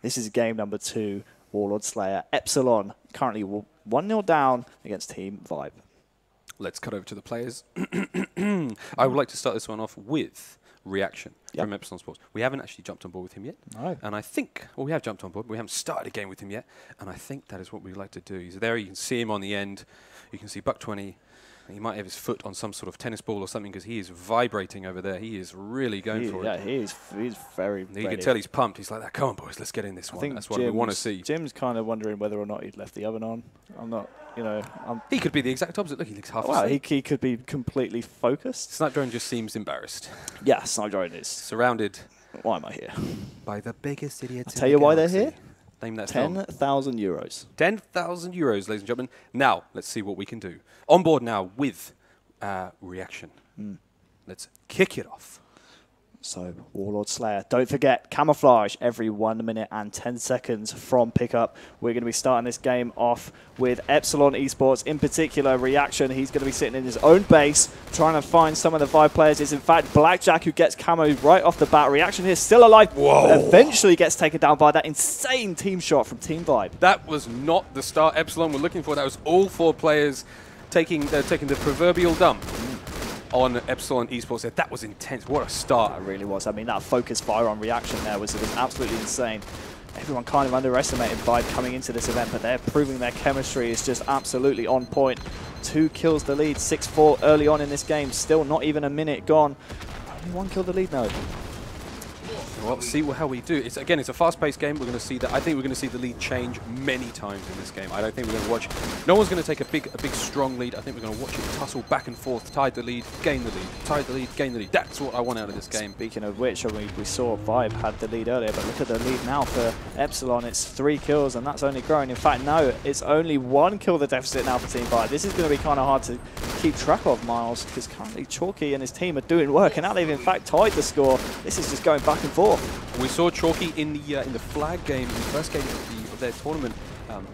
This is game number 2, Warlord Slayer. Epsilon currently 1-0 down against Team Vibe. Let's cut over to the players. I would like to start this one off with reaction from Epsilon Sports. We haven't actually jumped on board with him yet. No. And I think, well, we have jumped on board, but we haven't started a game with him yet. And I think that is what we'd like to do. He's there, you can see him on the end. You can see Buck20. He might have his foot on some sort of tennis ball or something because he is vibrating over there. He is really going for it. Yeah, he's very ready. You can tell he's pumped. He's like that. Come on, boys, let's get in this one. That's what we want to see. Jim's kind of wondering whether or not he'd left the oven on. I'm not, you know. He could be the exact opposite. Look, he looks half well, asleep. he could be completely focused. Snipedrone just seems embarrassed. Yeah, Snipedrone is. Surrounded. Why am I here? By the biggest idiots I'll tell you why they're here. Name that 10,000 euros. 10,000 euros, ladies and gentlemen. Now, let's see what we can do. On board now with reaction. Let's kick it off. So, Warlord Slayer. Don't forget, camouflage every 1 minute and 10 seconds from pickup. We're going to be starting this game off with Epsilon eSports, in particular, reaction. He's going to be sitting in his own base, trying to find some of the Vibe players. It's in fact Blackjack who gets camo right off the bat. Reaction here still alive. Whoa. But eventually gets taken down by that insane team shot from Team Vibe. That was not the start Epsilon were looking for. That was all 4 players taking the proverbial dump on Epsilon eSports. That was intense. What a start. That really was. I mean, that focus fire on reaction there was absolutely insane. Everyone kind of underestimated Vibe coming into this event, but they're proving their chemistry is just absolutely on point. 2 kills the lead, 6-4 early on in this game. Still not even a minute gone. Only 1 kill the lead now. Well, see how we do. It's a fast-paced game. We're going to see that. I think we're going to see the lead change many times in this game. I don't think we're going to watch. No one's going to take a big, strong lead. I think we're going to watch it tussle back and forth, tide the lead, gain the lead, tide the lead, gain the lead. That's what I want out of this game. Speaking of which, we saw Vibe had the lead earlier, but look at the lead now for Epsilon. It's 3 kills, and that's only growing. In fact, no, it's only 1 kill the deficit now for Team Vibe. This is going to be kind of hard to keep track of, Miles, because currently Chalky and his team are doing work, and now they've in fact tied the score. This is just going back and forth. We saw Chalky in the flag game, in the first game of their tournament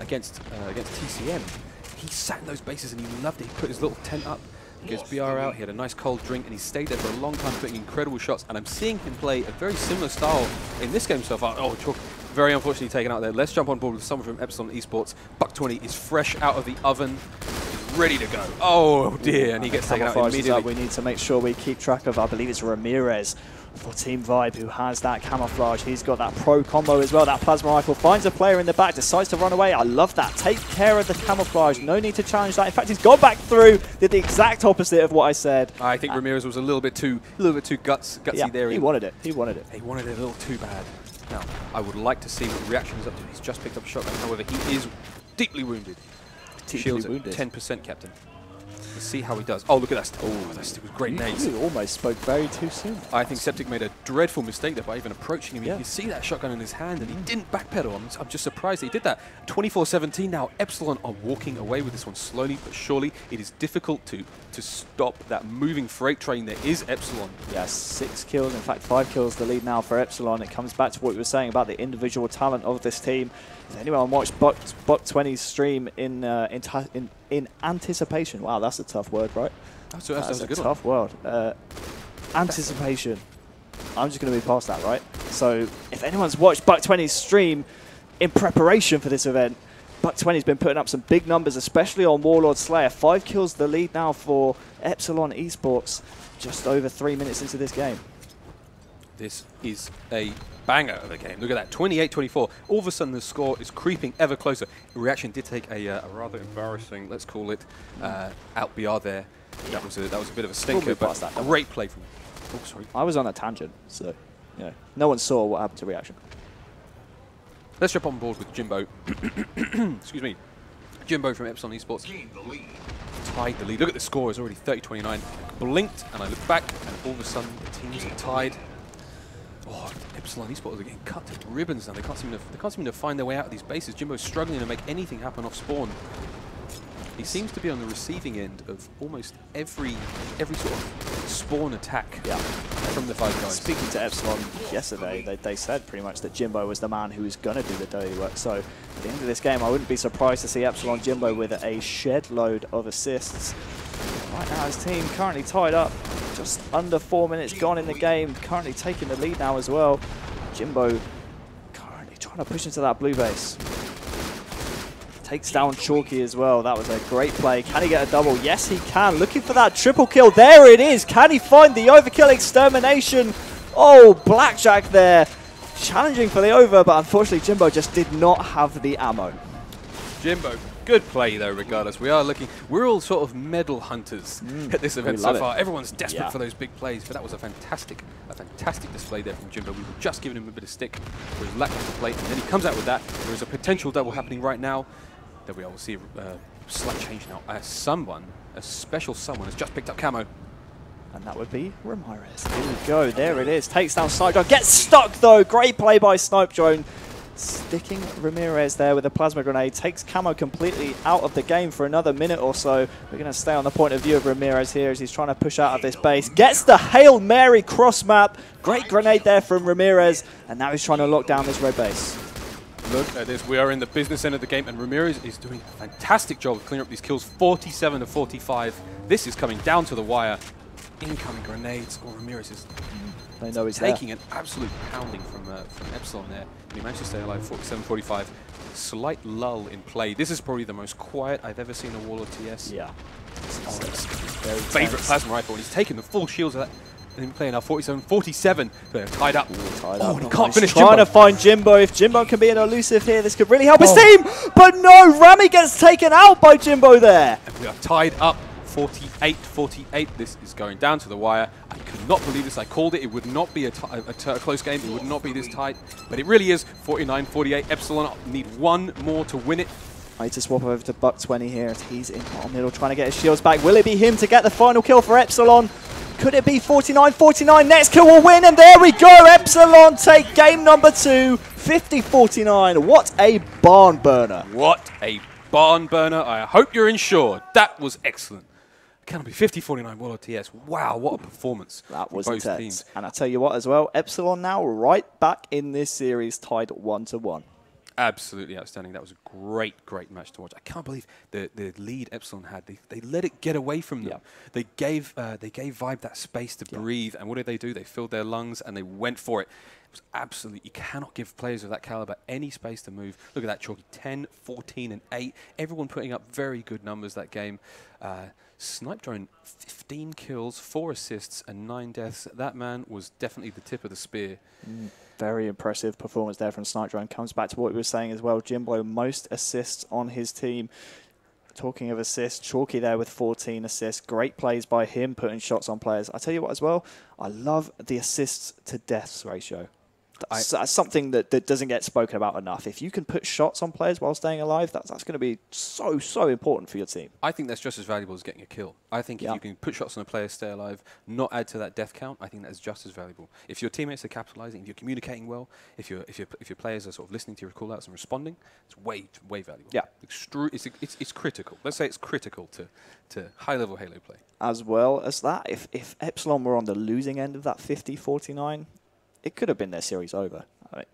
against TCM. He sat in those bases and he loved it. He put his little tent up, gets BR out, he had a nice cold drink, and he stayed there for a long time putting incredible shots. And I'm seeing him play a very similar style in this game so far. Oh, Chalky, very unfortunately taken out there. Let's jump on board with someone from Epsilon eSports. Buck20 is fresh out of the oven. He's ready to go. Oh dear, and he gets taken out immediately. We need to make sure we keep track of, I believe it's Ramirez for Team Vibe, who has that camouflage. He's got that pro combo as well. That plasma rifle finds a player in the back, decides to run away. I love that. Take care of the camouflage. No need to challenge that. In fact, he's gone back through. Did the exact opposite of what I said. I think Ramirez was a little bit too gutsy there. He wanted it. He wanted it. He wanted it a little too bad. Now, I would like to see what reaction is up to. He's just picked up a shotgun. However, he is deeply wounded. Shields at 10%, Captain. Let's see how he does. Oh, look at that. Oh, that was great nades. You almost spoke very too soon. I think Septic made a dreadful mistake there by even approaching him. You can see that shotgun in his hand, and he didn't backpedal. I'm just surprised he did that. 24-17 now. Epsilon are walking away with this one slowly but surely. It is difficult to stop that moving freight train that is Epsilon. Yes, 6 kills. In fact, 5 kills the lead now for Epsilon. It comes back to what we were saying about the individual talent of this team. Has anyone watched Buck20's stream in anticipation? Wow, that's a tough word, right? That's a good tough word. Anticipation. I'm just going to be past that, right? So if anyone's watched Buck20's stream in preparation for this event, Buck20's been putting up some big numbers, especially on Warlord Slayer. 5 kills the lead now for Epsilon eSports, just over 3 minutes into this game. This is a banger of a game. Look at that, 28-24. All of a sudden, the score is creeping ever closer. Reaction did take a rather embarrassing, let's call it, out BR there. That was a bit of a stinker, but great play from him. Oh, sorry. I was on a tangent, so no one saw what happened to Reaction. Let's jump on board with Jimbo. Excuse me. Jimbo from Epsilon eSports. Tied the lead. Look at the score, it's already 30-29. Blinked, and I look back, and all of a sudden, the teams are tied. Oh, Epsilon eSports are getting cut to ribbons now. They can't seem to find their way out of these bases. Jimbo's struggling to make anything happen off spawn. He seems to be on the receiving end of almost every sort of spawn attack from the Vibe guys. Speaking to Epsilon yesterday, they said pretty much that Jimbo was the man who was going to do the dirty work. So at the end of this game, I wouldn't be surprised to see Epsilon Jimbo with a shed load of assists. Right now, his team currently tied up. Just under 4 minutes gone in the game. Currently taking the lead now as well. Jimbo currently trying Trying to push into that blue base. Takes down Chalky as well. That was a great play. Can he get a double? Yes, he can. Looking for that triple kill. There it is. Can he find the overkill extermination? Oh, Blackjack there. Challenging for the over, but unfortunately Jimbo just did not have the ammo. Jimbo, good play though, regardless. We're all sort of medal hunters at this event so far. Everyone's desperate for those big plays, but that was a fantastic display there from Jimbo. We were just giving him a bit of stick for his lackluster play, and then he comes out with that. There is a potential double happening right now. There we are. We'll see a slight change now. A special someone has just picked up camo. And that would be Ramirez. Here we go. There it is. Takes down Snipe Drone. Gets stuck though. Great play by Snipe Drone. Sticking Ramirez there with a plasma grenade. Takes camo completely out of the game for another minute or so. We're going to stay on the point of view of Ramirez here as he's trying to push out of this base. Gets the Hail Mary cross map. Great grenade there from Ramirez. And now he's trying to lock down this red base. Look at this. We are in the business end of the game, and Ramirez is doing a fantastic job of clearing up these kills. 47 to 45. This is coming down to the wire. Incoming grenades. Oh, Ramirez is taking an absolute pounding from Epsilon there. And he managed to stay alive. 47-45. Slight lull in play. This is probably the most quiet I've ever seen a Warlord TS. Yeah. Oh, that's very favorite plasma rifle. And he's taking the full shields of that. And playing now 47-47. They're tied up. Oh, he can't finish Jimbo. Trying to find Jimbo. If Jimbo can be an elusive here, this could really help his team. But no, Rami gets taken out by Jimbo there. And we are tied up 48-48. This is going down to the wire. I could not believe this. I called it. It would not be a close game. It would not be this tight. But it really is 49-48. Epsilon need one more to win it. I need to swap over to Buck 20 here as he's in bottom middle trying to get his shields back. Will it be him to get the final kill for Epsilon? Could it be 49-49? Next kill will win, and there we go. Epsilon take game number 2, 50-49. What a barn burner. What a barn burner. I hope you're insured. That was excellent. Can it be 50-49 Warlord TS? Wow, what a performance. That was intense. Teams. And I tell you what as well, Epsilon now right back in this series, tied 1-1. Absolutely outstanding. That was a great, great match to watch. I can't believe the lead Epsilon had. They let it get away from them. Yeah. They gave Vibe that space to breathe. And what did they do? They filled their lungs and they went for it. It was absolutely, you cannot give players of that caliber any space to move. Look at that, Chalky. 10, 14, and 8. Everyone putting up very good numbers that game. Snipe Drone, 15 kills, 4 assists, and 9 deaths. That man was definitely the tip of the spear. Very impressive performance there from Snipe Drone. Comes back to what we were saying as well. Jimbo, most assists on his team. Talking of assists, Chalky there with 14 assists. Great plays by him, putting shots on players. I tell you what as well, I love the assists to deaths ratio. That's something that doesn't get spoken about enough. If you can put shots on players while staying alive, that's going to be so important for your team. I think that's just as valuable as getting a kill. I think if you can put shots on a player, stay alive, not add to that death count, I think that's just as valuable. If your teammates are capitalizing, if you're communicating well, if your players are sort of listening to your call-outs and responding, it's way valuable. Yeah, it's critical. Let's say it's critical to high-level Halo play. As well as that, if Epsilon were on the losing end of that 50-49. It could have been their series over.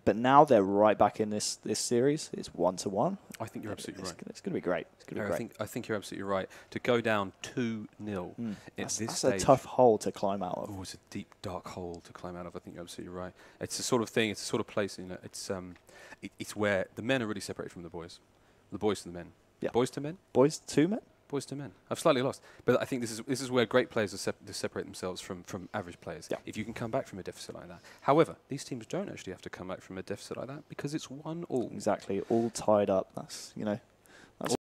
But now they're right back in this series. It's 1-1. I think you're absolutely right. It's going to be great. It's going to be great. I think you're absolutely right. To go down 2-0 that's a tough hole to climb out of. Oh, it's a deep, dark hole to climb out of. I think you're absolutely right. It's the sort of thing, it's the sort of place, you know, it's where the men are really separated from the boys. The boys to the men. Yeah. Boys to men? Boys to men? Boys to men. I've slightly lost. But I think this is where great players separate themselves from average players. Yeah. If you can come back from a deficit like that. However, these teams don't actually have to come back from a deficit like that because it's 1-1. Exactly. All tied up. That's, you know,